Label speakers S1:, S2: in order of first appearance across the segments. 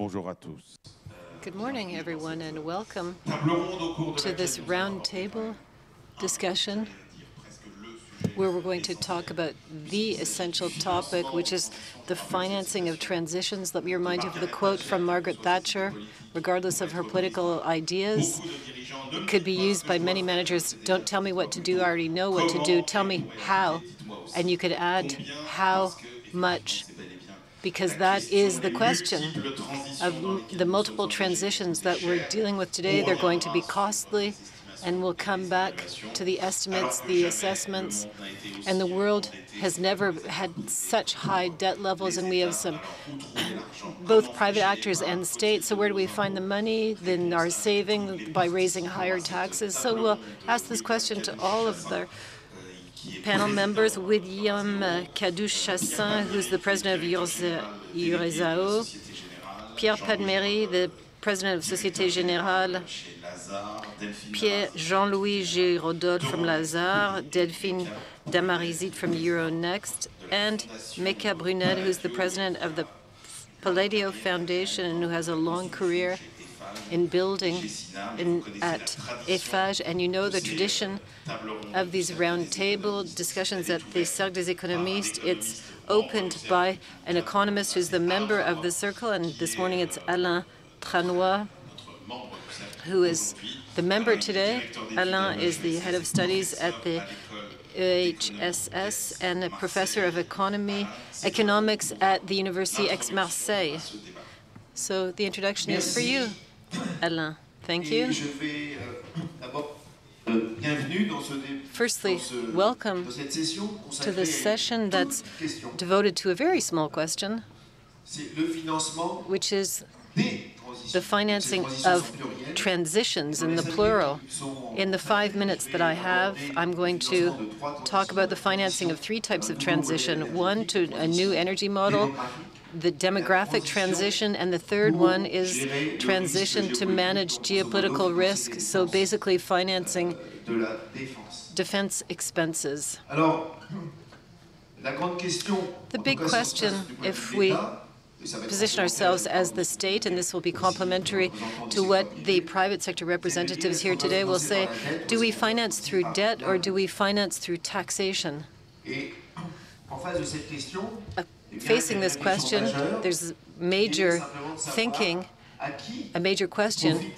S1: Bonjour à tous.
S2: Good morning, everyone, and welcome to this roundtable discussion where we're going to talk about the essential topic, which is the financing of transitions. Let me remind you of the quote from Margaret Thatcher: regardless of her political ideas, it could be used by many managers. Don't tell me what to do, I already know what to do. Tell me how. And you could add how much, because that is the question of the multiple transitions that we're dealing with today. They're going to be costly, and we'll come back to the estimates, the assessments. And the world has never had such high debt levels, and we have some both private actors and state. So where do we find the money? Then our saving by raising higher taxes. So we'll ask this question to all of the panel members. William KADOUCH, who's the president of URESAO, Pierre PALMIERI, the president of Société Générale, Pierre Jean-Louis GIRODOLLE from Lazare, Delphine from Euronext, and Méka BRUNEL, who's the president of the Palladio Foundation and who has a long career in building at EFAGE. And you know the tradition of these roundtable discussions at the Cercle des Économistes. It's opened by an economist who's the member of the circle, and this morning it's Alain TRANNOY, who is the member today. Alain is the head of studies at the EHSS and a professor of economics at the University Aix-Marseille. So the introduction is for you, Alain. Thank you. Firstly, welcome to this session that's devoted to a very small question, which is the financing of transitions in the plural. In the 5 minutes that I have, I'm going to talk about the financing of 3 types of transition. One, to a new energy model, the demographic transition, and the third one is transition to manage geopolitical risk, so basically financing defense expenses. The big question, if we position ourselves as the state, and this will be complementary to what the private sector representatives here today will say, do we finance through debt or do we finance through taxation? Facing this question, there's major thinking, a major question.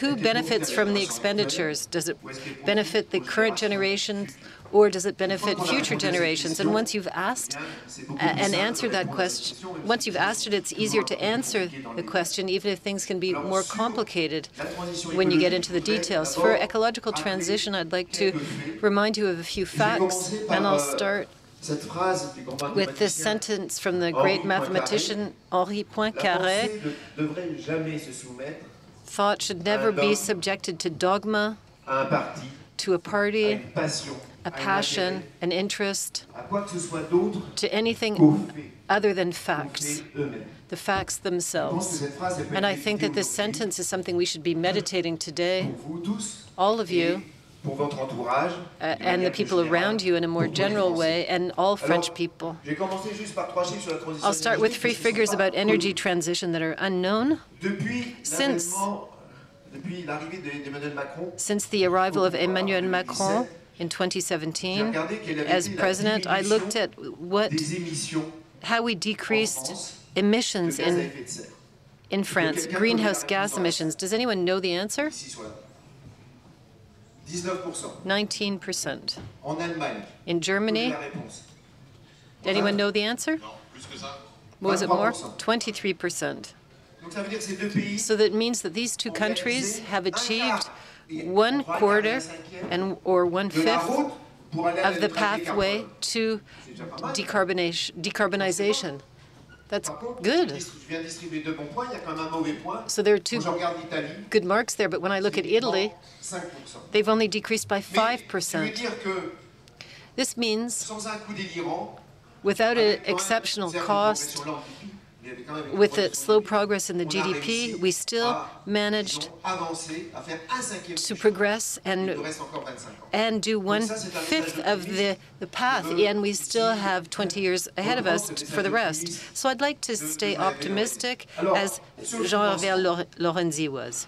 S2: Who benefits from the expenditures? Does it benefit the current generation, or does it benefit future generations? And once you've asked and answered that question, once you've asked it, it's easier to answer the question, even if things can be more complicated when you get into the details. For ecological transition, I'd like to remind you of a few facts, and I'll start with this sentence from the great mathematician Henri Poincaré: thought should never be subjected to dogma, to a party, a passion, an interest, to anything other than facts, the facts themselves. And I think that this sentence is something we should be meditating today, all of you, and the people around you in a more general way, and all French people. I'll start with 3 figures about energy transition that are unknown. Since the arrival of Emmanuel Macron in 2017 as president, I looked at how we decreased emissions in France, greenhouse gas emissions. Does anyone know the answer? 19%. In Germany, anyone know the answer? Was it more? 23%. So that means that these 2 countries have achieved 1/4 or 1/5 of the pathway to decarbonization. That's good. So there are 2 good marks there, but when I look at Italy, they've only decreased by 5%. This means without an exceptional cost, with the slow progress in the GDP, we still managed to progress and do 1/5 of the path, and we still have 20 years ahead of us for the rest. So I'd like to stay optimistic, as Jean-Hervé Lorenzi was.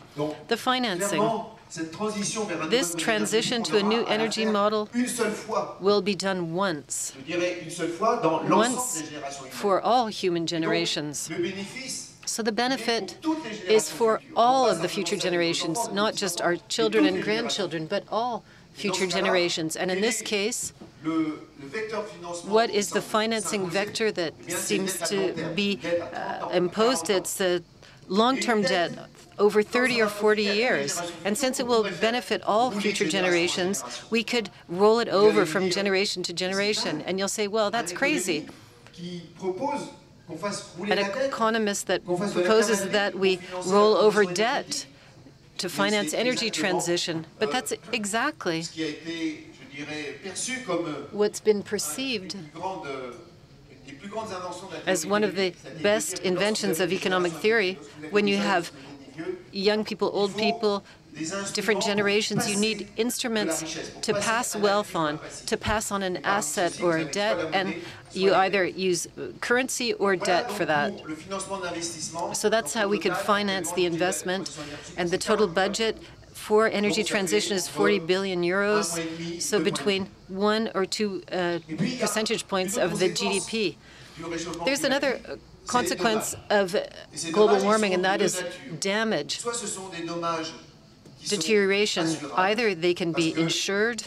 S2: The financing. This transition to a new energy model will be done once for all human generations. So the benefit is for all of the future generations, not just our children and grandchildren, but all future generations. And in this case, what is the financing vector that seems to be imposed? It's long-term debt over 30 or 40 years. And since it will benefit all future generations, we could roll it over from generation to generation. And you'll say, well, that's crazy. An economist that proposes that we roll over debt to finance energy transition. But that's exactly what's been perceived as one of the best inventions of economic theory. When you have young people, old people, different generations, you need instruments to pass wealth on, to pass on an asset or a debt, and you either use currency or debt for that. So that's how we could finance the investment, and the total budget for energy transition is 40 billion euros, so between 1 or 2 percentage points of the GDP. There's another consequence of global warming, and that is damage, deterioration. Either they can be insured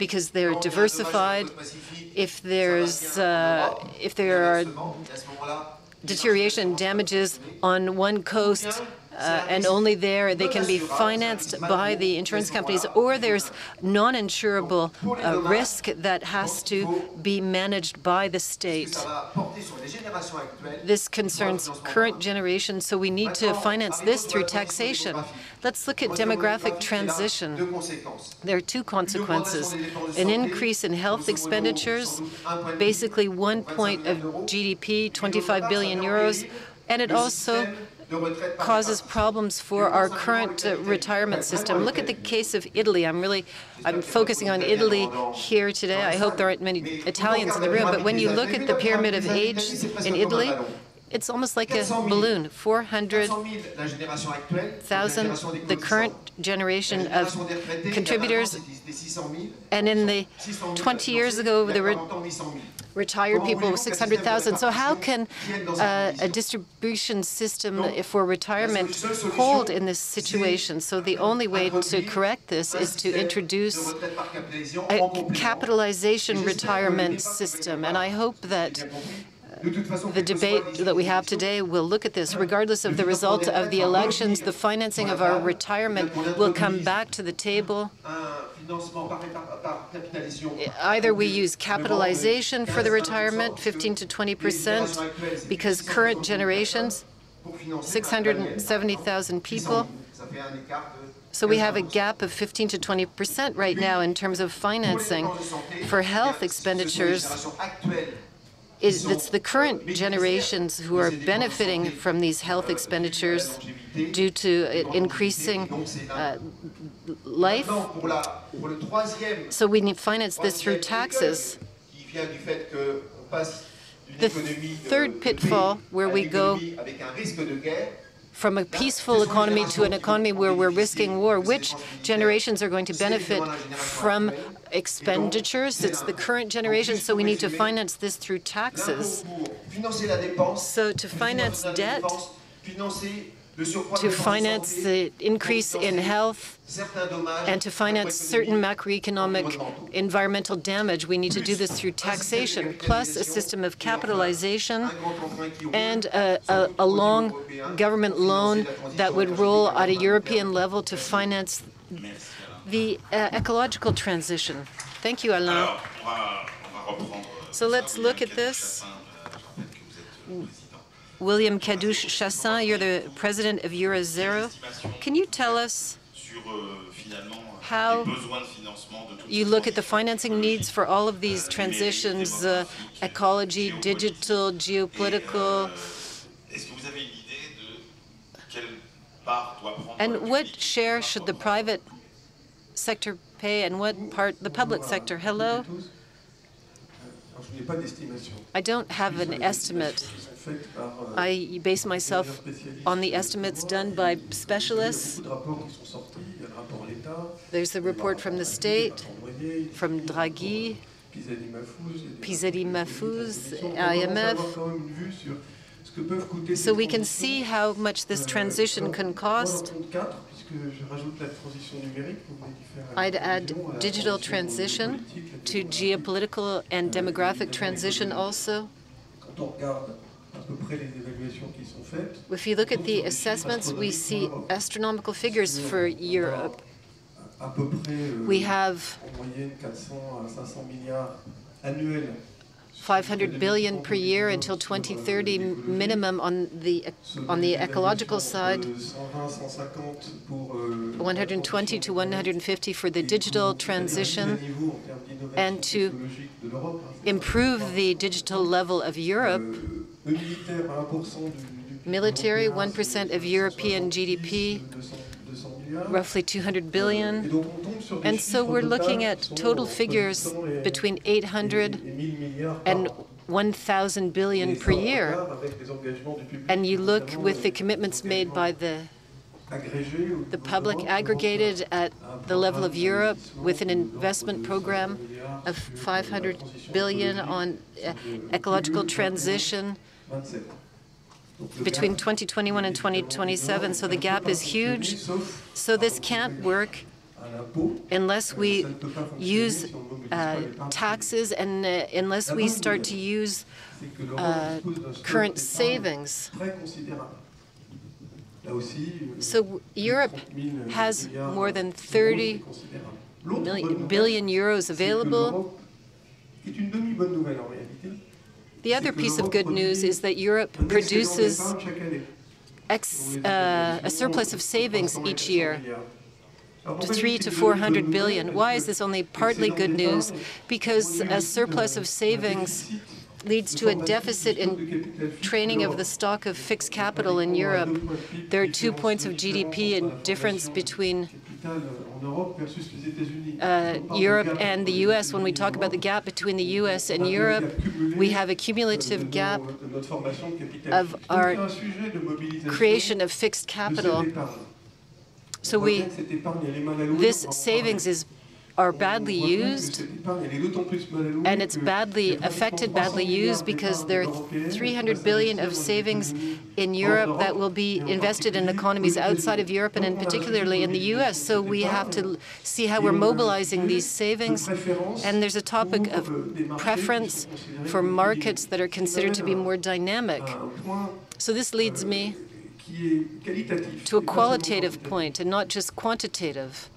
S2: because they're diversified. If there are deterioration and damages on one coast, and only there, they can be financed by the insurance companies, or there's non-insurable risk that has to be managed by the state. This concerns current generations, so we need to finance this through taxation. Let's look at demographic transition. There are 2 consequences. An increase in health expenditures, basically 1 point of GDP, 25 billion euros, and it also causes problems for our current retirement system. Look at the case of Italy. I'm focusing on Italy here today. I hope there aren't many Italians in the room, but when you look at the pyramid of age in Italy, it's almost like a balloon. 400,000, the current generation of contributors, and in the 20 years ago, there were retired people with 600,000. So how can a distribution system for retirement hold in this situation? So the only way to correct this is to introduce a capitalization retirement system. And I hope that the debate that we have today will look at this. Regardless of the result of the elections, the financing of our retirement will come back to the table. Either we use capitalization for the retirement, 15 to 20%, because current generations, 670,000 people. So we have a gap of 15 to 20% right now in terms of financing. For health expenditures, it's the current generations who are benefiting from these health expenditures due to increasing life. So we need to finance this through taxes. The third pitfall, where we go from a peaceful economy to an economy where we're risking war, which generations are going to benefit from expenditures? It's the current generation, so we need to finance this through taxes. So to finance debt, to finance the increase in health, and to finance certain macroeconomic environmental damage, we need to do this through taxation, plus a system of capitalization and a long government loan that would roll at a European level to finance the ecological transition. Thank you, Alain. So let's look at this. William KADOUCH Chassaing, you're the president of Eurozero. Can you tell us how you look at the financing needs for all of these transitions, ecology, digital, geopolitical, and what share should the private sector pay and what part the public sector? Hello? I don't have an estimate. I base myself on the estimates done by specialists. There's the report from the state, from Draghi, Pisani-Mahfouz, IMF. So we can see how much this transition can cost. I'd add digital transition to geopolitical and demographic transition also. If you look at the assessments, we see astronomical figures for Europe. We have 500 billion per year until 2030 minimum on the ecological side, 120 to 150 for the digital transition, and to improve the digital level of Europe. Military, 1% of European GDP, roughly 200 billion. And so we're looking at total figures between 800 and 1,000 billion per year. And you look with the commitments made by the public aggregated at the level of Europe with an investment program of 500 billion on ecological transition between 2021 and 2027, so the gap is huge. So this can't work unless we use taxes and unless we start to use current savings. So Europe has more than 30 billion euros available. The other piece of good news is that Europe produces a surplus of savings each year, 300 to 400 billion. Why is this only partly good news? Because a surplus of savings leads to a deficit in training of the stock of fixed capital in Europe. There are 2 points of GDP in difference between Europe and the U.S. When we talk about the gap between the U.S. and Europe, we have a cumulative gap of our creation of fixed capital. So this savings are badly used, and it's badly used because there are 300 billion of savings in Europe that will be invested in economies outside of Europe and in particularly in the U.S. So we have to see how we're mobilizing these savings. And there's a topic of preference for markets that are considered to be more dynamic. So this leads me to a qualitative point and not just quantitative.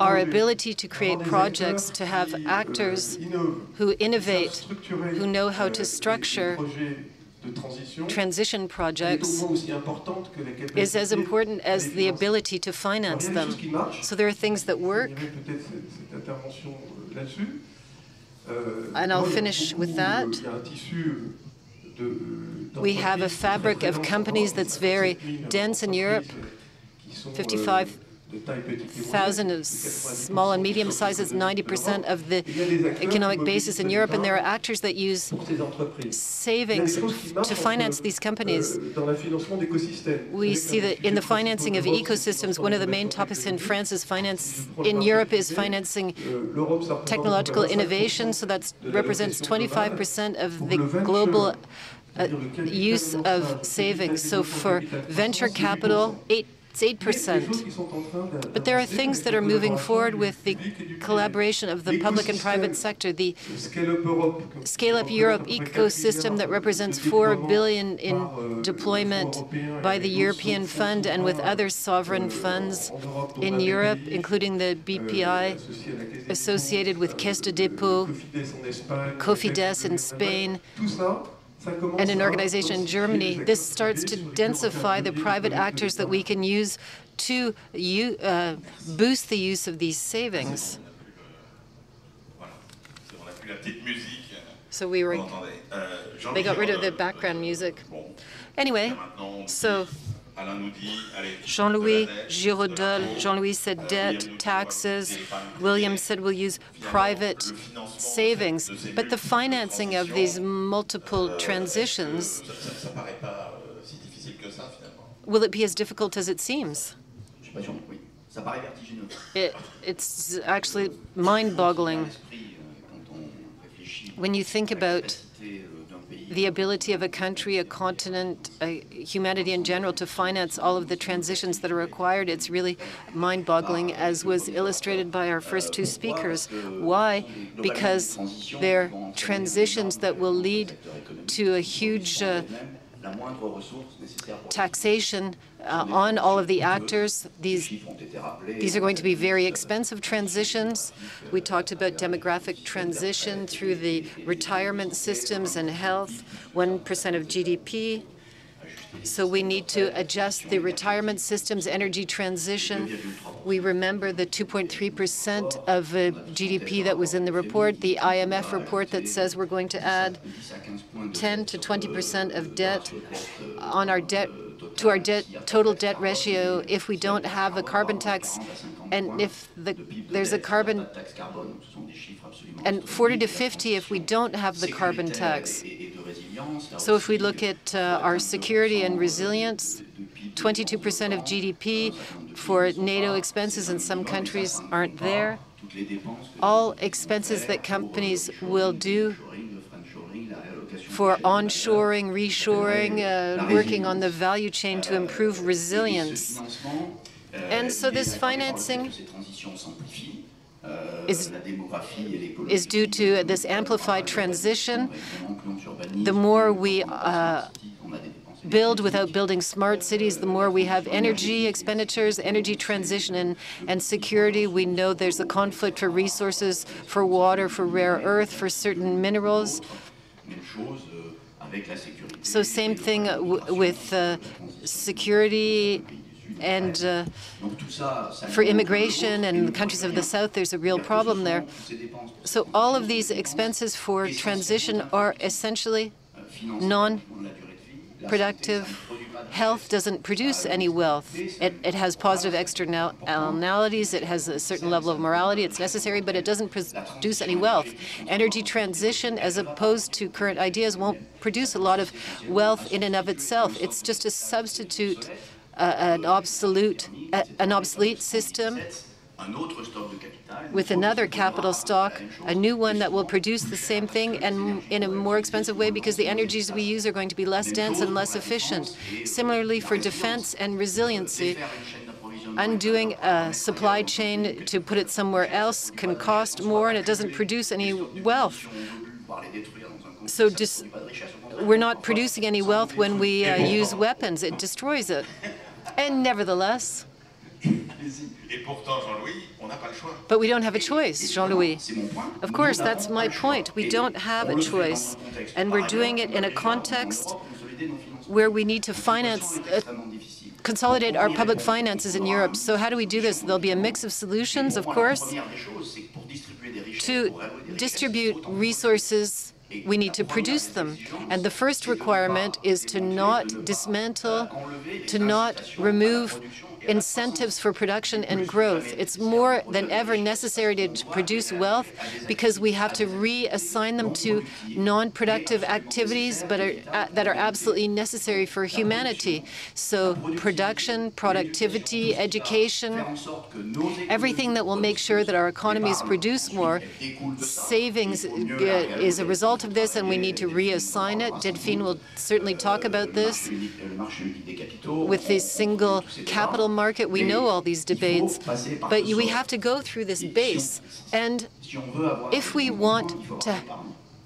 S2: Our ability to create projects, to have actors who innovate, who know how to structure transition projects, is as important as the ability to finance them. So there are things that work, and I'll finish with that. We have a fabric of companies that's very dense in Europe, 55,000 of small and medium sizes, 90% of the economic basis in Europe, and there are actors that use savings to finance these companies. We see that in the financing of ecosystems, one of the main topics in France is in Europe is financing technological innovation, so that represents 25% of the global use of savings. So for venture capital, it's 8%. But there are things that are moving forward with the collaboration of the public and private sector. The Scale Up Europe ecosystem that represents 4 billion in deployment by the European Fund and with other sovereign funds in Europe, including the BPI associated with Caisse de Dépôt, Cofides in Spain. and an organization in Germany, this starts to densify the private actors that we can use to boost the use of these savings. So they got rid of the background music. Anyway, so Jean-Louis, GIRODOLLE, Jean-Louis said debt, taxes. William said we'll use private savings. But the financing of these multiple transitions, will it be as difficult as it seems? It's actually mind-boggling when you think about the ability of a country, a continent, humanity in general to finance all of the transitions that are required. It's really mind-boggling, as was illustrated by our first two speakers. Why? Because they're transitions that will lead to a huge taxation on all of the actors. These are going to be very expensive transitions. We talked about demographic transition through the retirement systems and health, 1% of GDP. So we need to adjust the retirement systems, energy transition. We remember the 2.3% of GDP that was in the report, the IMF report that says we're going to add 10 to 20% of debt on our debt to our total debt ratio if we don't have a carbon tax, and if there's a carbon, and 40 to 50 if we don't have the carbon tax. So if we look at our security and resilience, 22% of GDP for NATO expenses, and some countries aren't there. All expenses that companies will do for onshoring, reshoring, working on the value chain to improve resilience. And so this financing is due to this amplified transition. The more we build without building smart cities, the more we have energy expenditures, energy transition and security. We know there's a conflict for resources, for water, for rare earth, for certain minerals. So same thing with security and for immigration and the countries of the South, there's a real problem there. So all of these expenses for transition are essentially non-productive. Health doesn't produce any wealth. It has positive externalities. It has a certain level of morality. It's necessary, but it doesn't produce any wealth. Energy transition, as opposed to current ideas, won't produce a lot of wealth in and of itself. It's just a substitute, an obsolete system with another capital stock, a new one that will produce the same thing and in a more expensive way because the energies we use are going to be less dense and less efficient. Similarly, for defense and resiliency, undoing a supply chain to put it somewhere else can cost more and it doesn't produce any wealth. So we're not producing any wealth when we use weapons. It destroys it. And nevertheless, but we don't have a choice, Jean-Louis. Of course, that's my point. We don't have a choice. And we're doing it in a context where we need to consolidate our public finances in Europe. So how do we do this? There'll be a mix of solutions, of course. To distribute resources, we need to produce them. And the first requirement is to not dismantle, to not remove incentives for production and growth. It's more than ever necessary to produce wealth because we have to reassign them to non-productive activities but that are absolutely necessary for humanity. So production, productivity, education, everything that will make sure that our economies produce more. Savings is a result of this, and we need to reassign it. Delphine will certainly talk about this. With the single capital market, we know all these debates, but we have to go through this base. And if we want to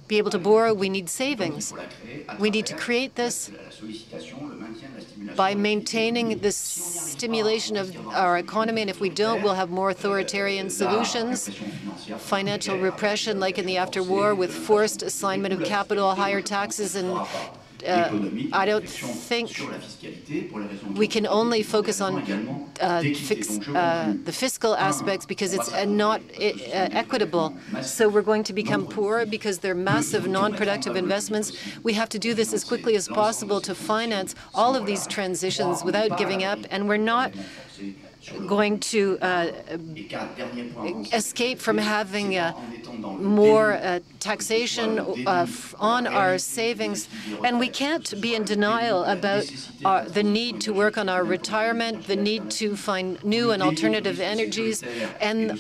S2: be able to borrow, we need savings. We need to create this by maintaining the stimulation of our economy, and if we don't, we'll have more authoritarian solutions, financial repression like in the after-war with forced assignment of capital, higher taxes, and I don't think we can only focus on the fiscal aspects because it's not equitable. So we're going to become poorer because they're massive non-productive investments. We have to do this as quickly as possible to finance all of these transitions without giving up, and we're not going to escape from having more taxation on our savings. And we can't be in denial about the need to work on our retirement, the need to find new and alternative energies,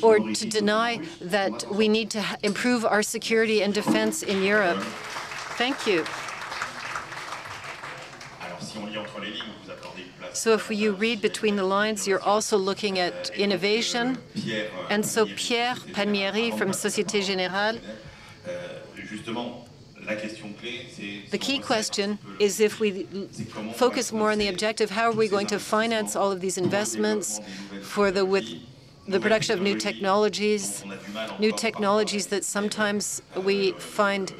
S2: or to deny that we need to improve our security and defense in Europe. Thank you. So if you read between the lines, you're also looking at innovation. And so Pierre PALMIERI from Société Générale, the key question is if we focus more on the objective, how are we going to finance all of these investments for the production of new technologies that sometimes we find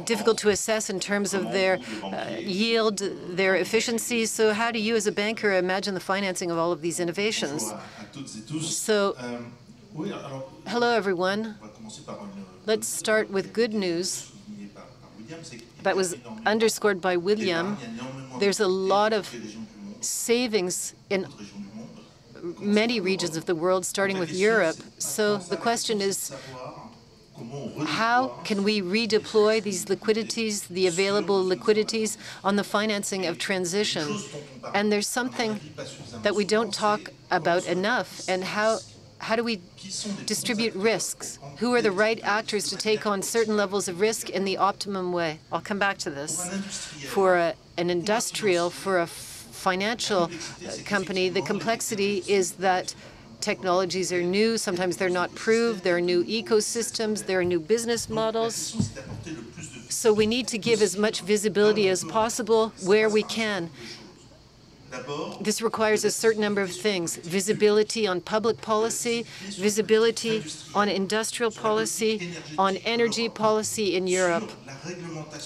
S2: difficult to assess in terms of their yield, their efficiency. So how do you as a banker imagine the financing of all of these innovations? So, hello everyone. Let's start with good news that was underscored by William. There's a lot of savings in many regions of the world, starting with Europe. So the question is, how can we redeploy these liquidities, the available liquidities, on the financing of transition? And there's something that we don't talk about enough, and how do we distribute risks? Who are the right actors to take on certain levels of risk in the optimum way? I'll come back to this. For an industrial, for a financial company, the complexity is that technologies are new, sometimes they're not proved, there are new ecosystems, there are new business models. So we need to give as much visibility as possible where we can. This requires a certain number of things: visibility on public policy, visibility on industrial policy, on energy policy in Europe,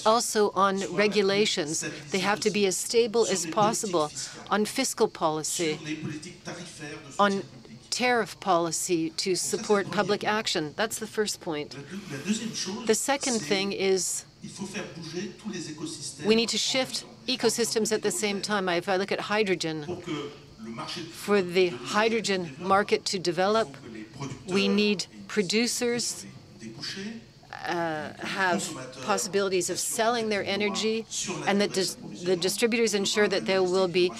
S2: also on regulations. They have to be as stable as possible, on fiscal policy, on tariff policy to support public action. That's the first point. The second thing is we need to shift ecosystems at the same time. If I look at hydrogen, for the hydrogen market to develop, we need producers have possibilities of selling their energy, and that the distributors ensure that there will be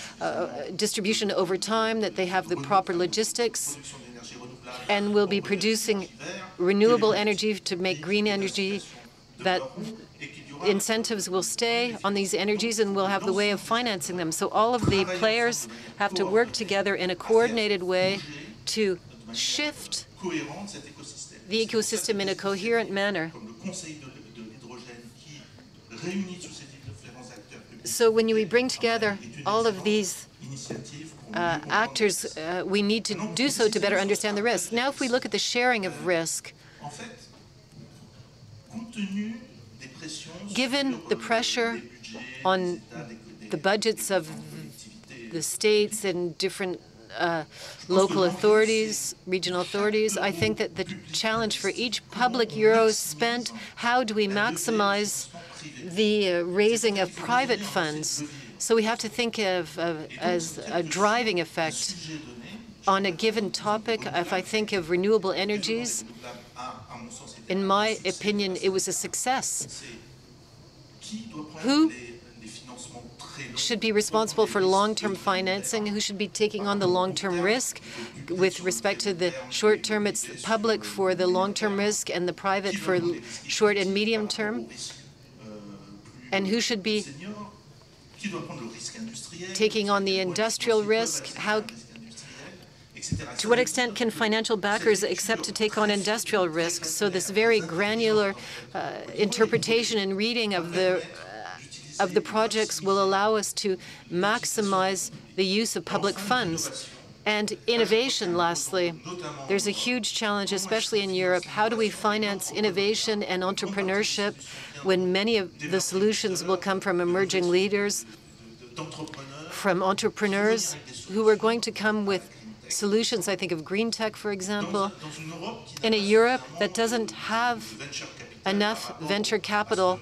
S2: distribution over time, that they have the proper logistics, and will be producing renewable energy to make green energy, that incentives will stay on these energies and we'll have the way of financing them. So all of the players have to work together in a coordinated way to shift the ecosystem in a coherent manner. So when we bring together all of these actors, we need to do so to better understand the risk. Now, if we look at the sharing of risk, given the pressure on the budgets of the states and different local authorities, regional authorities, I think that the challenge for each public euro spent, how do we maximize the raising of private funds? So we have to think of as a driving effect on a given topic. If I think of renewable energies, in my opinion, it was a success. Who should be responsible for long-term financing? Who should be taking on the long-term risk? With respect to the short-term, it's the public for the long-term risk and the private for short and medium-term. And who should be taking on the industrial risk? To what extent can financial backers accept to take on industrial risks? So this very granular interpretation and reading of the of the projects will allow us to maximize the use of public funds. And innovation, lastly. There's a huge challenge, especially in Europe. How do we finance innovation and entrepreneurship when many of the solutions will come from emerging leaders, from entrepreneurs who are going to come with solutions? I think of green tech, for example. In a Europe that doesn't have enough venture capital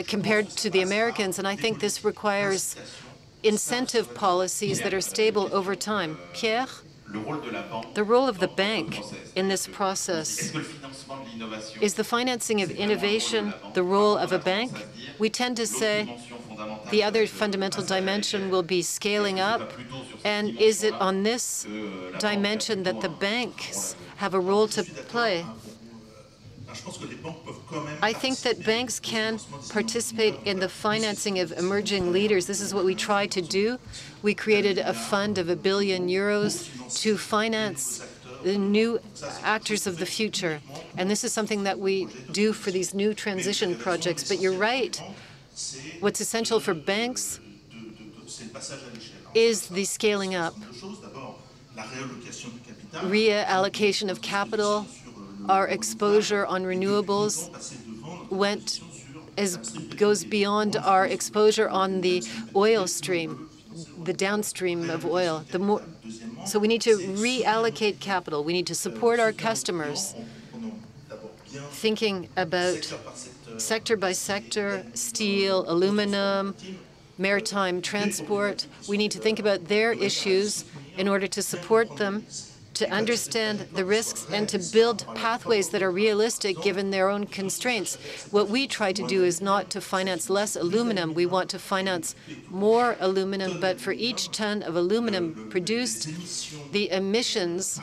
S2: compared to the Americans, and I think this requires incentive policies that are stable over time. Pierre, the role of the bank in this process. Is the financing of innovation the role of a bank? We tend to say the other fundamental dimension will be scaling up, and is it on this dimension that the banks have a role to play? I think that banks can participate in the financing of emerging leaders. This is what we try to do. We created a fund of €1 billion to finance the new actors of the future. And this is something that we do for these new transition projects. But you're right. What's essential for banks is the scaling up. Reallocation of capital. Our exposure on renewables goes beyond our exposure on the oil stream, the downstream of oil. So we need to reallocate capital. We need to support our customers, thinking about sector by sector, steel, aluminum, maritime transport. We need to think about their issues in order to support them, to understand the risks, and to build pathways that are realistic given their own constraints. What we try to do is not to finance less aluminum. We want to finance more aluminum, but for each ton of aluminum produced, the emissions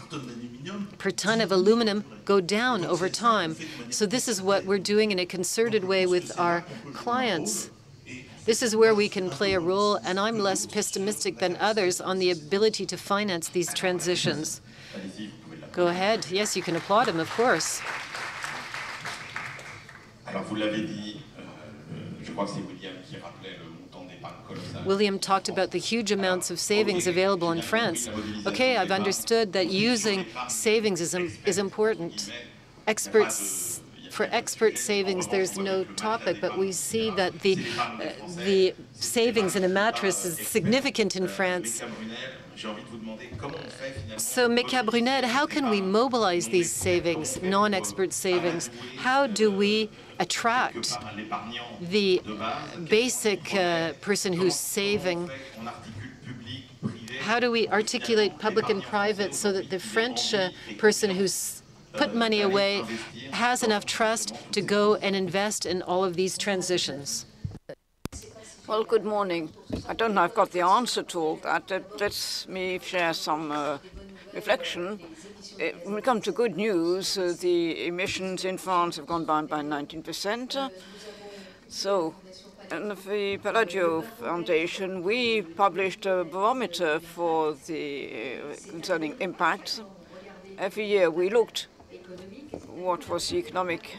S2: per ton of aluminum go down over time. So this is what we're doing in a concerted way with our clients. This is where we can play a role, and I'm less pessimistic than others on the ability to finance these transitions. Go ahead. Yes, you can applaud him, of course. William talked about the huge amounts of savings available in France. Okay, I've understood that using savings is important. For expert savings, there's no topic, but we see that the savings in a mattress is significant in France. So, Méka, BRUNEL, how can we mobilize these savings, non-expert savings? How do we attract the basic person who's saving? How do we articulate public and private so that the French person who's put money away has enough trust to go and invest in all of these transitions?
S1: Well, good morning. I don't know if I've got the answer to all that. Let me share some reflection. When we come to good news, the emissions in France have gone down by 19%. So, in the Palladio Foundation, we published a barometer for the concerning impacts. Every year we looked what was the economic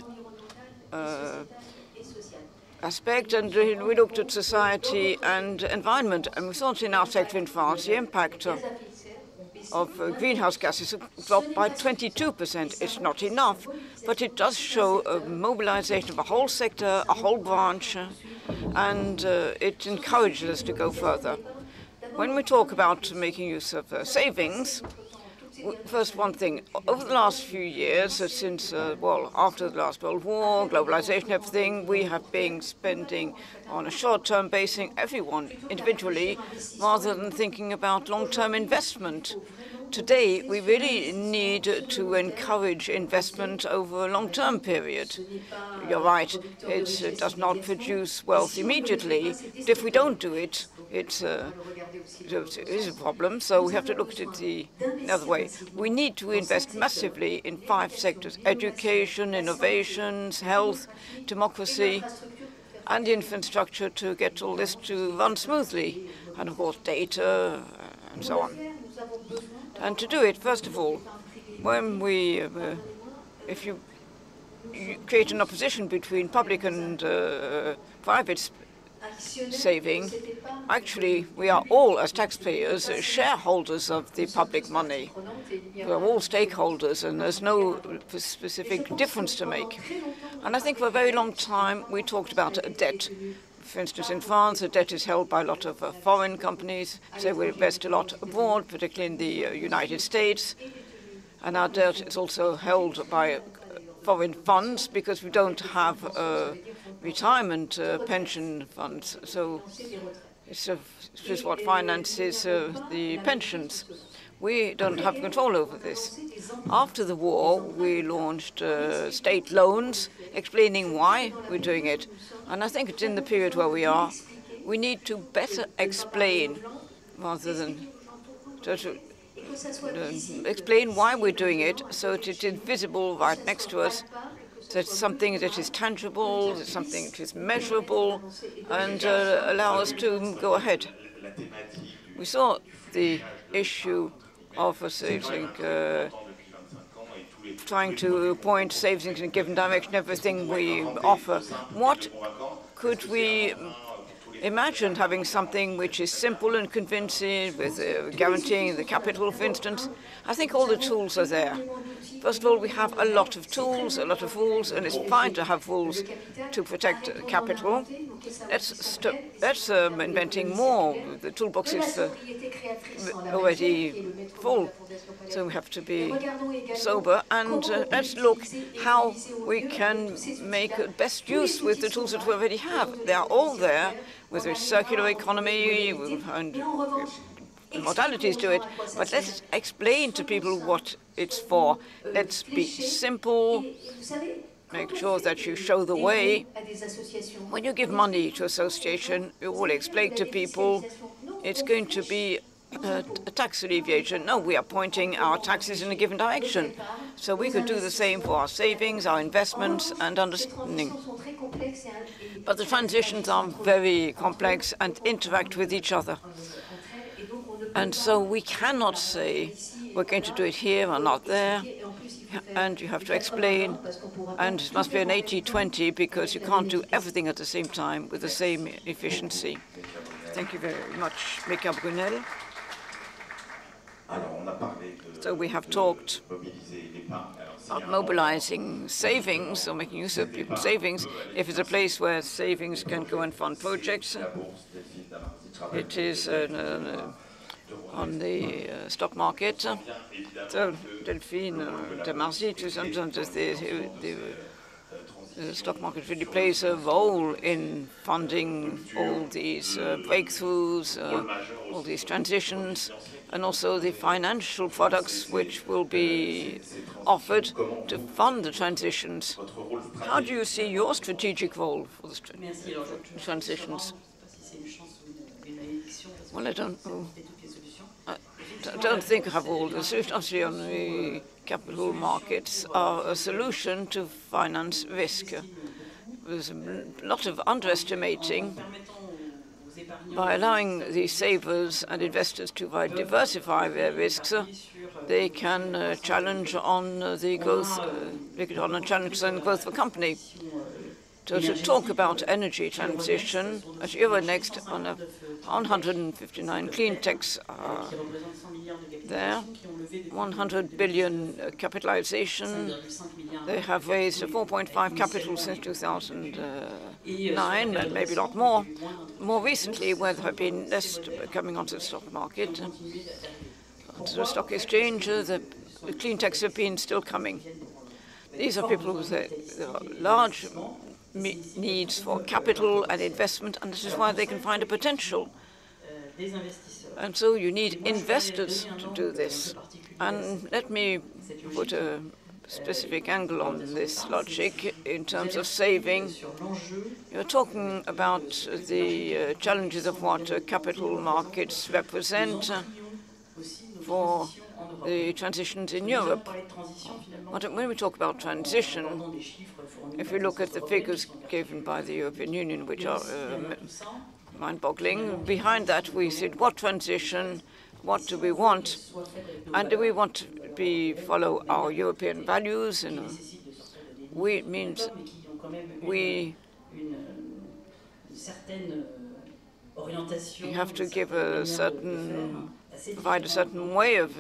S1: aspect, and we looked at society and environment, and we thought in our sector in France the impact of greenhouse gases dropped by 22%. It's not enough, but it does show a mobilization of a whole sector, a whole branch, and it encourages us to go further. When we talk about making use of savings, first, one thing. Over the last few years, since, after the last World War, globalization, everything, we have been spending on a short-term basis, everyone individually, rather than thinking about long-term investment. Today, we really need to encourage investment over a long-term period. You're right, it does not produce wealth immediately, but if we don't do it, it is a problem, so we have to look at it the other way. We need to invest massively in 5 sectors: education, innovations, health, democracy, and infrastructure to get all this to run smoothly, and of course data and so on. And to do it, first of all, when we, if you create an opposition between public and private saving. Actually, we are all, as taxpayers, shareholders of the public money. We are all stakeholders, and there's no specific difference to make. And I think for a very long time, we talked about a debt. For instance, in France, a debt is held by a lot of foreign companies, so we invest a lot abroad, particularly in the United States. And our debt is also held by foreign funds because we don't have retirement pension funds. So this is what finances the pensions. We don't have control over this. After the war, we launched state loans, explaining why we're doing it. And I think it's in the period where we are. We need to better explain rather than to explain why we're doing it so that it is visible right next to us, that it's something that is tangible, something that is measurable, and allow us to go ahead. We saw the issue of saving, trying to point savings in a given direction, everything we offer. What could we imagine having something which is simple and convincing, with guaranteeing the capital, for instance? I think all the tools are there. First of all, we have a lot of tools, a lot of rules, and it's fine to have rules to protect capital. That's inventing more. The toolbox is already full, so we have to be sober. And let's look how we can make best use with the tools that we already have. They are all there, with a circular economy and modalities to it, but let's explain to people what it's for. Let's be simple, make sure that you show the way. When you give money to association, you will explain to people it's going to be a tax alleviation. No, we are pointing our taxes in a given direction. So we could do the same for our savings, our investments, and understanding. But the transitions are very complex and interact with each other. And so we cannot say we're going to do it here or not there, and you have to explain, and it must be an 80-20 because you can't do everything at the same time with the same efficiency. Thank you very much, Méka BRUNEL. So we have talked about mobilizing savings or making use of people's savings. If it's a place where savings can go and fund projects, it is on the stock market. So Delphine, the stock market really plays a role in funding all these breakthroughs, all these transitions, and also the financial products which will be offered to fund the transitions. How do you see your strategic role for the transitions? Well, I don't know. I don't think I have all the solutions. Obviously, on the capital markets are a solution to finance risk. There's a lot of underestimating. By allowing the savers and investors to diversify their risks, they can challenge on the growth, challenge on growth of a company. So to talk about energy transition, at Euronext, on 159 clean techs are there, 100 billion capitalization. They have raised 4.5 capital since 2009, and maybe a lot more. More recently, where there have been less coming onto the stock market, onto the stock exchange, the clean techs have been still coming. These are people with large needs for capital and investment, and this is why they can find a potential. And so you need investors to do this. And let me put a specific angle on this logic in terms of saving. You're talking about the challenges of what capital markets represent for the transitions in Europe. When we talk about transition, if we look at the figures given by the European Union, which are mind-boggling, behind that we said, what transition, what do we want? And do we want to follow our European values? And means we have to give provide a certain way of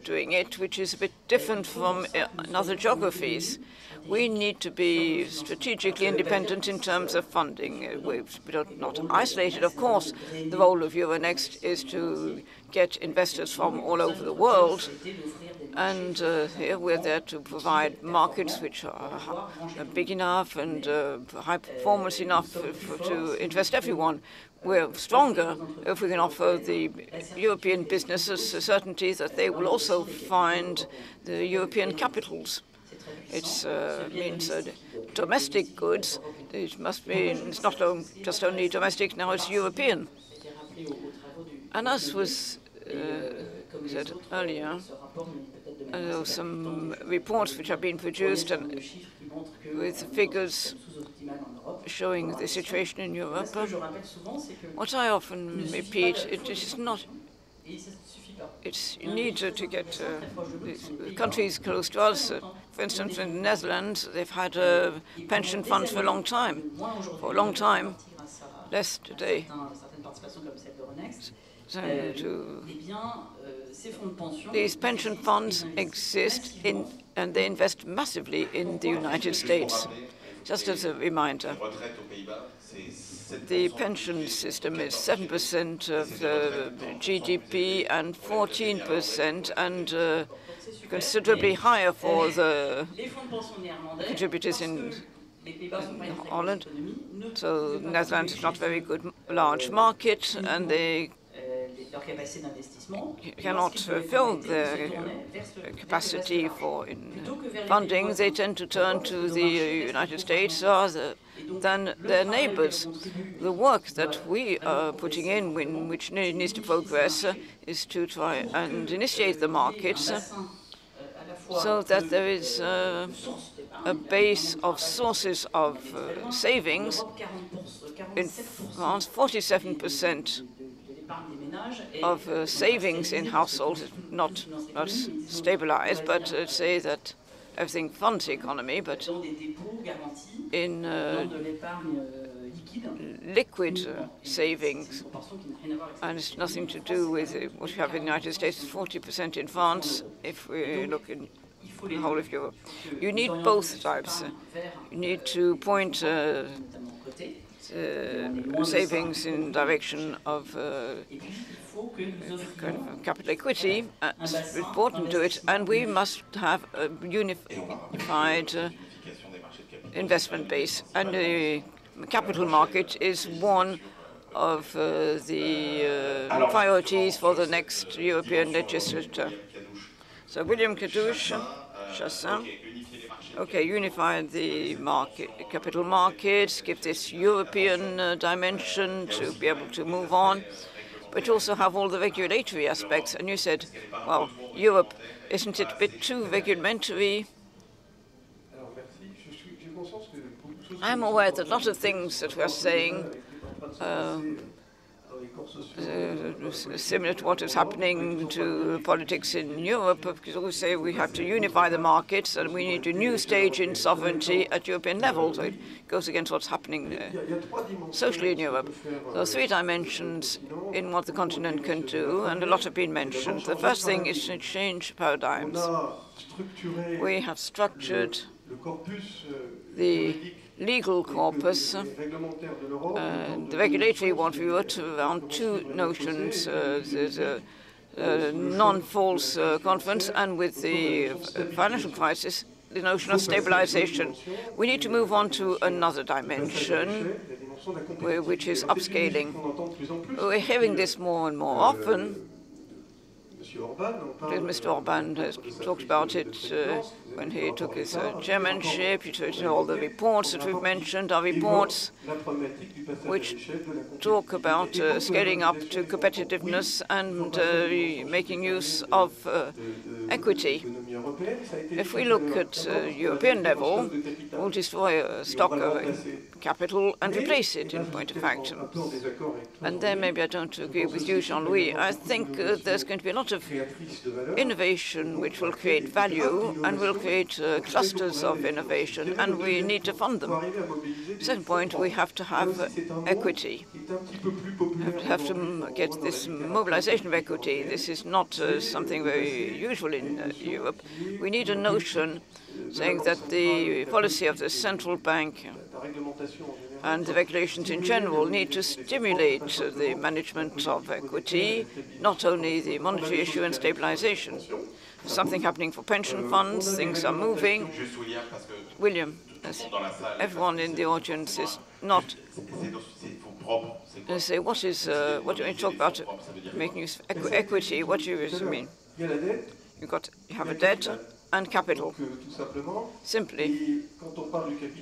S1: doing it, which is a bit different from in other geographies. We need to be strategically independent in terms of funding. We're not isolated, of course. The role of Euronext is to get investors from all over the world, and here we're there to provide markets which are big enough and high performance enough to invest everyone. We're stronger if we can offer the European businesses a certainty that they will also find the European capitals. It means domestic goods. It must be. It's not just only domestic. Now it's European. And as was said earlier, there are some reports which have been produced and with figures showing the situation in Europe. What I often repeat, it is not. It's needed to get countries close to us. For instance, in the Netherlands, they've had pension funds for a long time. Less today. So these pension funds exist and they invest massively in the United States. Just as a reminder, the pension system is 7% of the GDP and 14%, and considerably higher for the contributors in Holland. So Netherlands is not a very good large market, and they cannot fill their capacity for funding. They tend to turn to the United States rather than their neighbors. The work that we are putting in, which needs to progress, is to try and initiate the markets so that there is a base of sources of savings. In France, 47% of savings in households, not stabilized, but say that everything funds the economy, but in liquid savings, and it's nothing to do with what we have in the United States. 40% in France, if we look in the whole of Europe. You need both types. You need to point savings in direction of capital equity. It's important to it, and we must have a unified investment base. And the capital market is one of the priorities for the next European legislature. So William KADOUCH, CHASSAING. Okay, unify the capital markets, give this European dimension to be able to move on, but also have all the regulatory aspects. And you said, well, Europe, isn't it a bit too regulatory? I'm aware that a lot of things that we're saying similar to what is happening to politics in Europe, because we say we have to unify the markets and we need a new stage in sovereignty at European level. So it goes against what's happening socially in Europe. There are three dimensions in what the continent can do, and a lot have been mentioned. The first thing is to change paradigms. We have structured the legal corpus, the regulatory one we wrote around two notions. There's a non-false confidence, and with the financial crisis, the notion of stabilization. We need to move on to another dimension, which is upscaling. We're hearing this more and more often. Mr. Orban has talked about it when he took his chairmanship. He took all the reports that we've mentioned, are reports which talk about scaling up to competitiveness and making use of equity. If we look at European level, we'll destroy a stock of capital and replace it, in point of fact. And there maybe I don't agree with you, Jean-Louis. I think there's going to be a lot of innovation which will create value and will create clusters of innovation, and we need to fund them. Second point, we have to have equity. We have to get this mobilization of equity. This is not something very usual in Europe. We need a notion saying that the policy of the central bank and the regulations in general need to stimulate the management of equity, not only the monetary issue and stabilization. Something happening for pension funds, things are moving. William, everyone in the audience is not. They say, what do you talk about making use of equity? What do you mean? You have a debt and capital. Simply,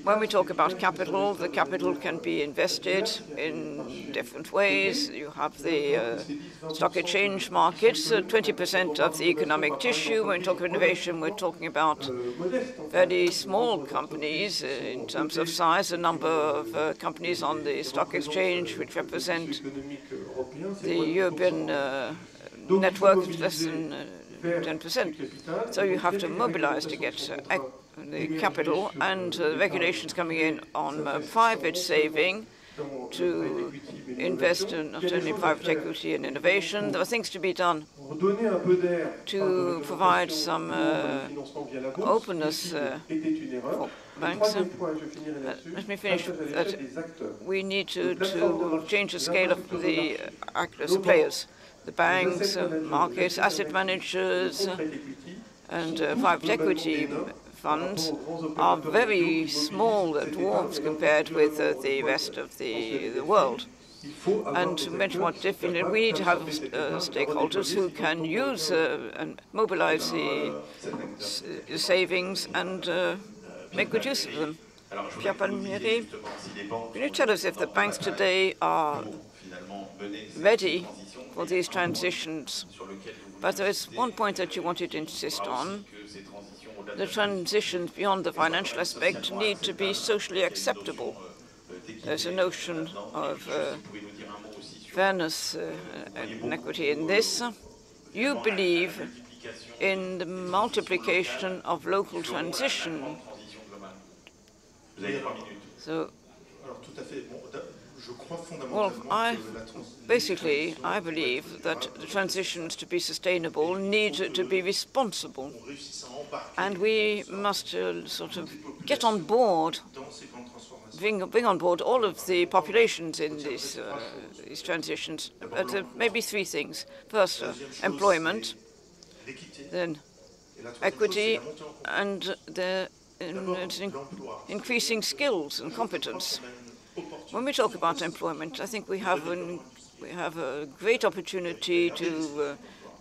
S1: when we talk about capital, the capital can be invested in different ways. You have the stock exchange markets, 20% of the economic tissue. When we talk of innovation, we're talking about very small companies in terms of size, a number of companies on the stock exchange which represent the European network, less than 10%. So you have to mobilize to get the capital, and regulations coming in on private saving to invest in not only private equity and innovation. There are things to be done to provide some openness for banks. Let me finish that. We need to change the scale of the actors, the players. The banks, markets, asset managers, and private equity funds are very small dwarfs compared with the rest of the world. And to mention what Delphine, we need to have stakeholders who can use and mobilize the savings and make good use of them. Pierre Palmieri, can you tell us if the banks today are ready for these transitions? But there is one point that you wanted to insist on. The transitions beyond the financial aspect need to be socially acceptable. There's a notion of fairness and equity in this. You believe in the multiplication of local transition. So, well, I believe that the transitions to be sustainable need to be responsible, and we must sort of get on board, bring on board all of the populations in these transitions. But maybe three things. First, employment, then equity, and the increasing skills and competence. When we talk about employment, I think we have a great opportunity to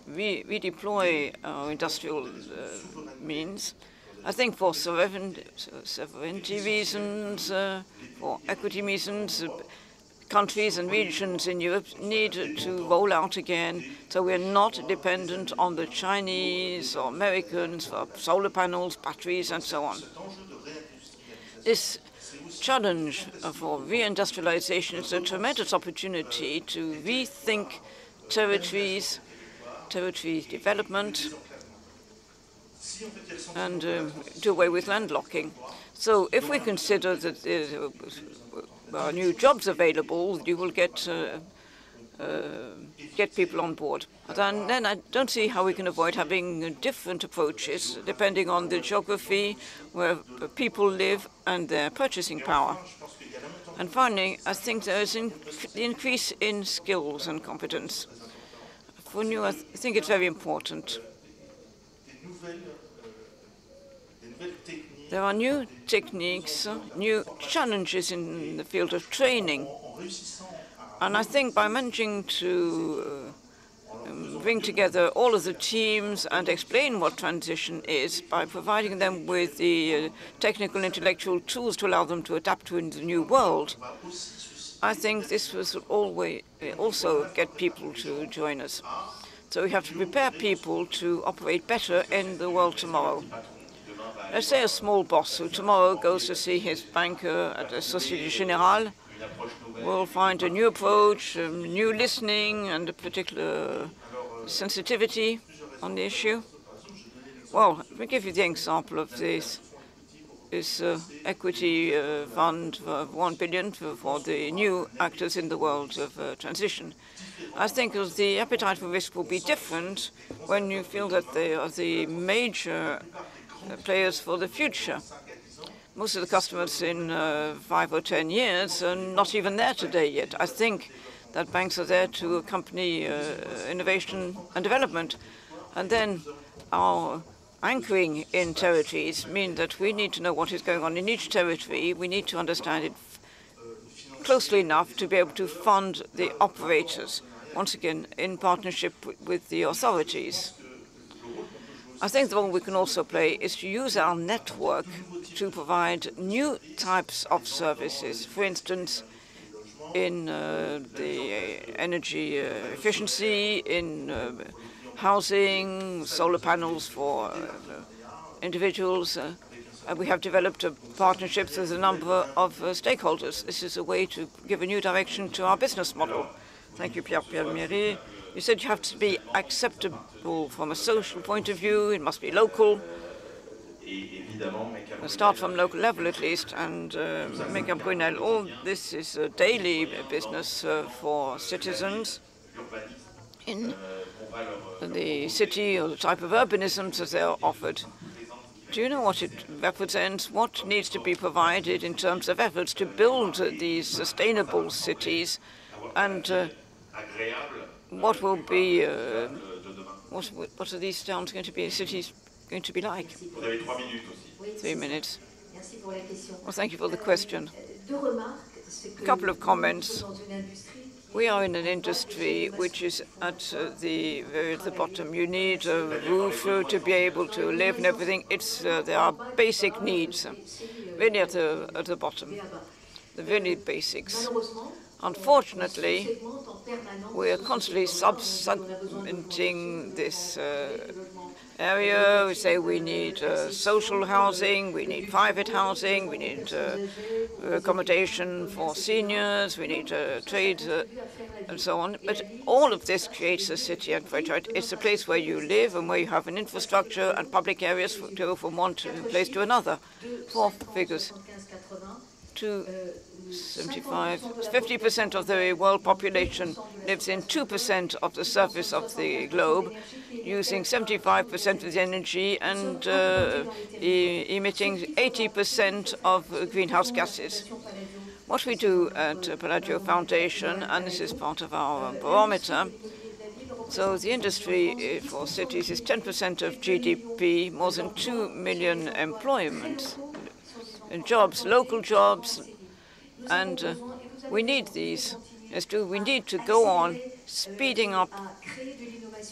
S1: redeploy our industrial means. I think for sovereignty reasons, for equity reasons, countries and regions in Europe need to roll out again, so we're not dependent on the Chinese or Americans for solar panels, batteries, and so on. This challenge for reindustrialization is a tremendous opportunity to rethink territory development, and do away with landlocking. So if we consider that there are new jobs available, you will get people on board. But then I don't see how we can avoid having different approaches depending on the geography where people live and their purchasing power. And finally, I think there is an increase in skills and competence. For new, I think it's very important. There are new techniques, new challenges in the field of training. And I think by managing to bring together all of the teams and explain what transition is, by providing them with the technical and intellectual tools to allow them to adapt to the new world, I think this will always also get people to join us. So we have to prepare people to operate better in the world tomorrow. Let's say a small boss who tomorrow goes to see his banker at the Société Générale will find a new approach, new listening, and a particular sensitivity on the issue. Well, let me give you the example of this equity fund of 1 billion for the new actors in the world of transition. I think the appetite for risk will be different when you feel that they are the major players for the future. Most of the customers in 5 or 10 years are not even there today yet. I think that banks are there to accompany innovation and development. And then our anchoring in territories mean that we need to know what is going on in each territory. We need to understand it closely enough to be able to fund the operators, once again, in partnership with the authorities. I think the role we can also play is to use our network to provide new types of services. For instance, in the energy efficiency, in housing, solar panels for individuals. We have developed partnerships with a number of stakeholders. This is a way to give a new direction to our business model. Thank you, Pierre PALMIERI. You said you have to be acceptable from a social point of view. It must be local. Start from local level at least. And Méka, BRUNEL, all this is a daily business for citizens in the city or the type of urbanisms that they are offered. Do you know what it represents? What needs to be provided in terms of efforts to build these sustainable cities? And what will be, what are these towns going to be, cities going to be like? 3 minutes. Well, thank you for the question. A couple of comments. We are in an industry which is at the bottom. You need a roof to be able to live and everything. There are basic needs, really at the bottom, the very basics. Unfortunately, we are constantly subsegmenting this area. We say we need social housing, we need private housing, we need accommodation for seniors, we need trade and so on. But all of this creates a city. And it's a place where you live and where you have an infrastructure and public areas to go from one place to another. 4 figures. 50% of the world population lives in 2% of the surface of the globe, using 75% of the energy and emitting 80% of greenhouse gases. What we do at Palladio Foundation, and this is part of our barometer, so the industry for cities is 10% of GDP, more than 2 million employment and jobs, local jobs, and we need these. We need to go on speeding up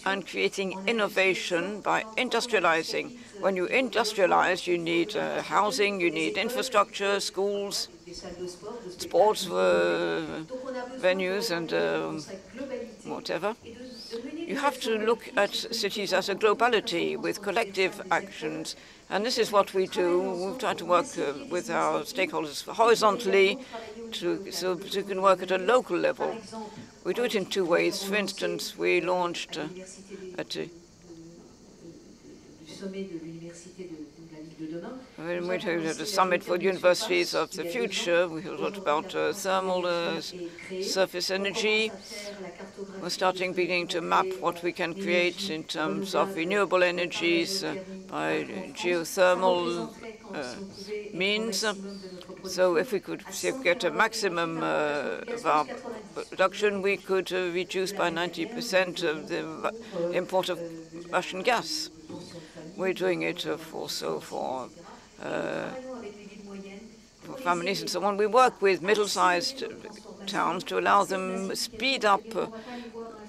S1: and creating innovation by industrializing. When you industrialize, you need housing, you need infrastructure, schools, sports venues, and whatever. You have to look at cities as a globality with collective actions. And this is what we do. We've tried to work with our stakeholders horizontally so we can work at a local level. We do it in 2 ways. For instance, we launched when we had a summit for universities of the future, we talked about thermal surface energy. We're beginning to map what we can create in terms of renewable energies by geothermal means. So if we could get a maximum of our production, we could reduce by 90% of the import of Russian gas. We're doing it for families and so on. We work with middle-sized towns to allow them speed up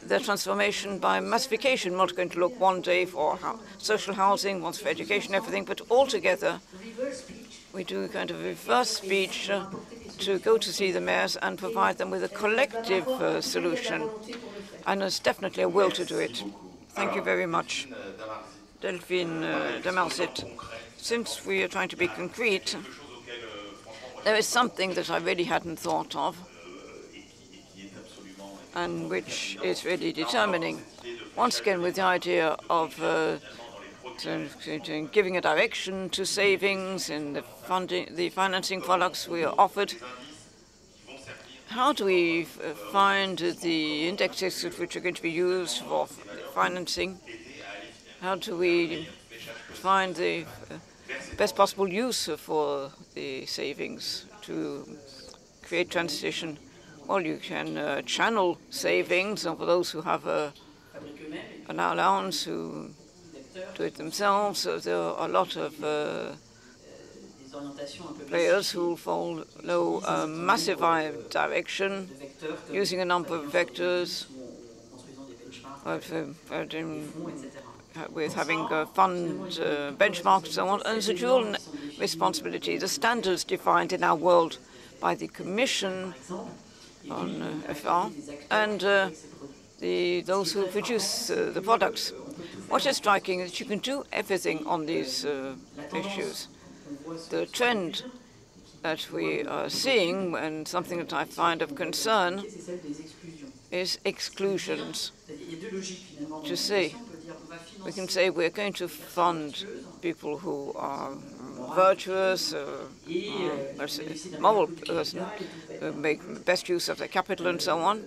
S1: their transformation by massification. We're not going to look one day for social housing, once for education, everything, but altogether we do a kind of reverse speech to go to see the mayors and provide them with a collective solution. And there's definitely a will to do it. Thank you very much, Delphine Damarcet. Since we are trying to be concrete, there is something that I really hadn't thought of, and which is really determining. Once again, with the idea of giving a direction to savings in the financing products we are offered. How do we find the indexes which are going to be used for financing? How do we find the best possible use for the savings to create transition? Well, you can channel savings, and for those who have an allowance who do it themselves. So there are a lot of players who follow a massive direction, using a number of vectors, with having fund benchmarks and so on. And it's a dual responsibility. The standards defined in our world by the Commission on FR and those who produce the products. What is striking is that you can do everything on these issues. The trend that we are seeing, and something that I find of concern, is exclusions. To say, we can say we're going to fund people who are virtuous, moral person, who make the best use of their capital and so on,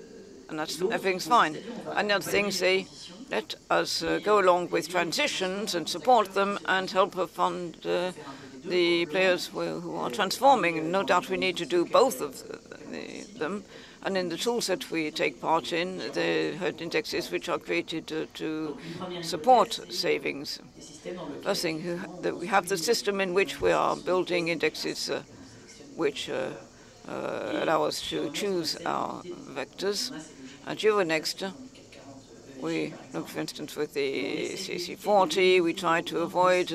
S1: and everything's fine. And the other thing, say, let us go along with transitions and support them and help fund the players who are transforming. And no doubt we need to do both of them. And in the tools that we take part in, the herd indexes which are created to support savings. First thing, that we have the system in which we are building indexes which allow us to choose our vectors. At Euronext, we look, for instance, with the CC40, we try to avoid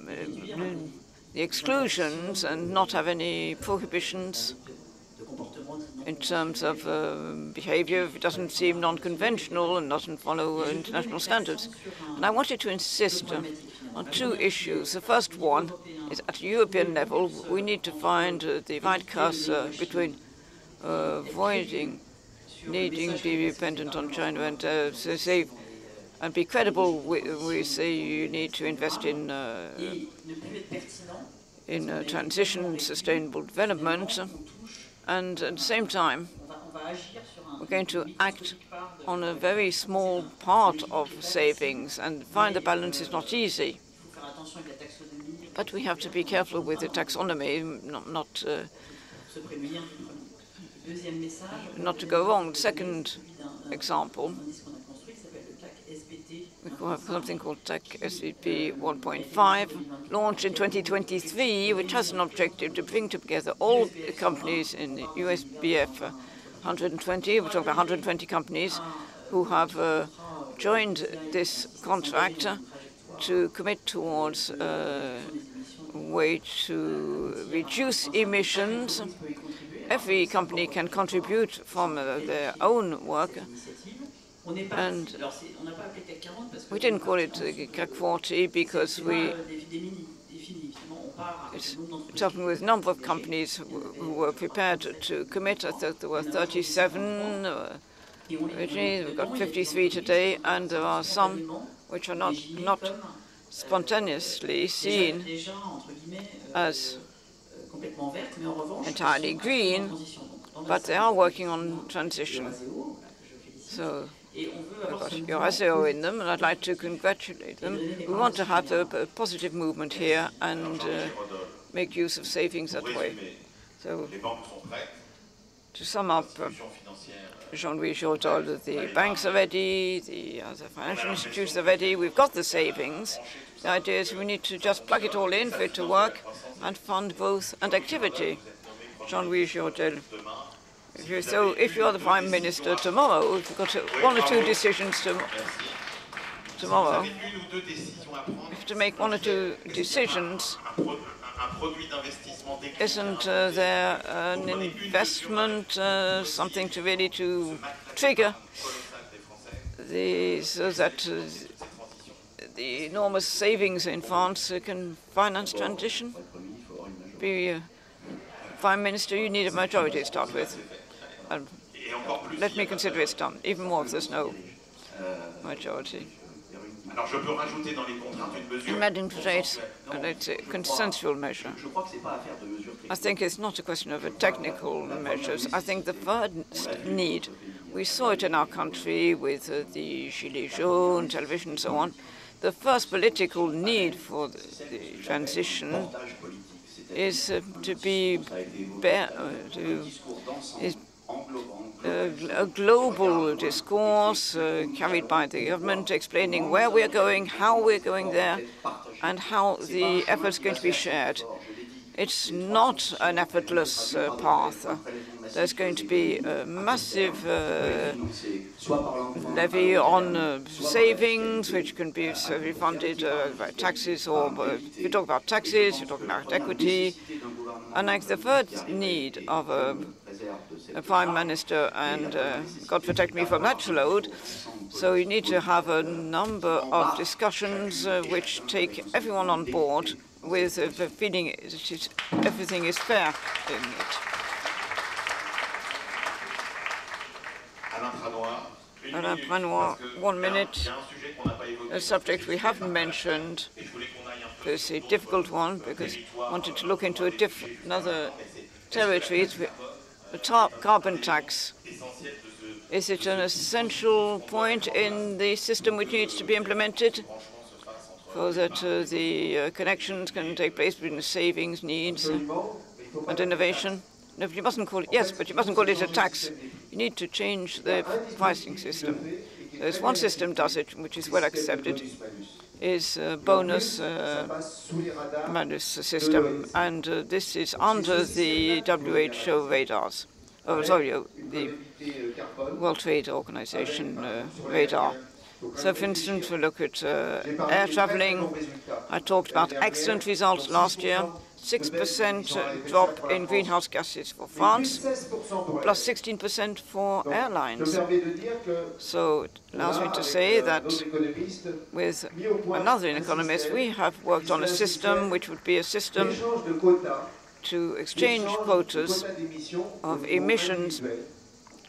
S1: the exclusions and not have any prohibitions in terms of behavior if it doesn't seem non-conventional and doesn't follow international standards. And I wanted to insist on two issues. The first one is at European level, we need to find the right cursor between avoiding needing to be dependent on China and say and be credible. We say you need to invest in transition, sustainable development, and at the same time, we're going to act on a very small part of savings, and find the balance is not easy. But we have to be careful with the taxonomy, not to go wrong. Second example, we have something called TAC SDP 1.5, launched in 2023, which has an objective to bring together all the companies in the USBF 120. We're talking about 120 companies who have joined this contract to commit towards a way to reduce emissions. Every company can contribute from their own work. And we didn't call it CAC 40 because it's talking with a number of companies who were prepared to commit. I thought there were 37 originally. We've got 53 today, and there are some which are not spontaneously seen as entirely green, but they are working on transition. So we've got Euraseo in them, and I'd like to congratulate them. We want to have a positive movement here and make use of savings that way. So to sum up, Jean-Louis Giraudolle, the banks are ready, the other financial institutions are ready, we've got the savings. The idea is we need to just plug it all in for it to work and fund growth and activity. Jean-Louis Giraudolle. So if you're the Prime Minister tomorrow, if you've got one or two decisions tomorrow, you have to make one or two decisions. Isn't there an investment, something to really to trigger so that the enormous savings in France can finance transition. Be Prime Minister, you need a majority to start with. Let me consider it's done, even more if there's no majority. Adding to that, it's a consensual measure. I think it's not a question of technical measures. I think the first need, we saw it in our country with the Gilets jaunes, television, and so on. The first political need for the transition is to be a global discourse carried by the government, explaining where we're going, how we're going there, and how the effort's going to be shared. It's not an effortless path. There's going to be a massive levy on savings, which can be refunded by taxes, or if you talk about taxes, you talk about equity. And like the third need of a Prime Minister, and God protect me from that load, so you need to have a number of discussions which take everyone on board with the feeling that everything is fair in it. Alain, 1 minute. A subject we haven't mentioned. It's a difficult one because I wanted to look into another territory. The carbon tax. Is it an essential point in the system which needs to be implemented so that the connections can take place between the savings needs and innovation? No, but you mustn't call it, yes, but you mustn't call it a tax. You need to change the pricing system. There's one system does it, which is well accepted, is bonus malus system, and this is under the WHO radars. Oh, sorry, the World Trade Organization radar. So, for instance, we look at air traveling. I talked about excellent results last year. 6% drop in greenhouse gases for France, plus 16% for airlines. So it allows me to say that with another economist, we have worked on a system which would be a system to exchange quotas of emissions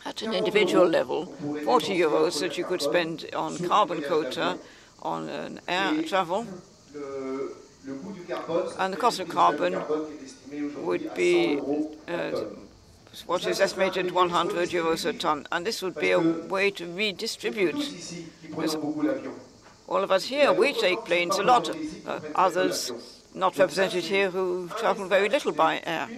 S1: at an individual level, 40 euros that you could spend on carbon quota on an air travel. And the cost of carbon would be what is estimated 100 euros a ton. And this would be a way to redistribute. Because all of us here, we take planes a lot. Others not represented here who travel very little by air.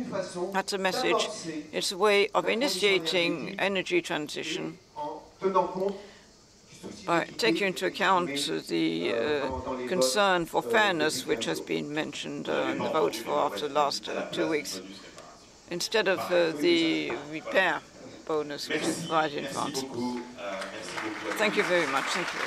S1: That's a message. It's a way of initiating energy transition by taking into account the concern for fairness which has been mentioned in the votes for after the last 2 weeks, instead of the repair bonus which is provided in France. Thank you very much. Thank you.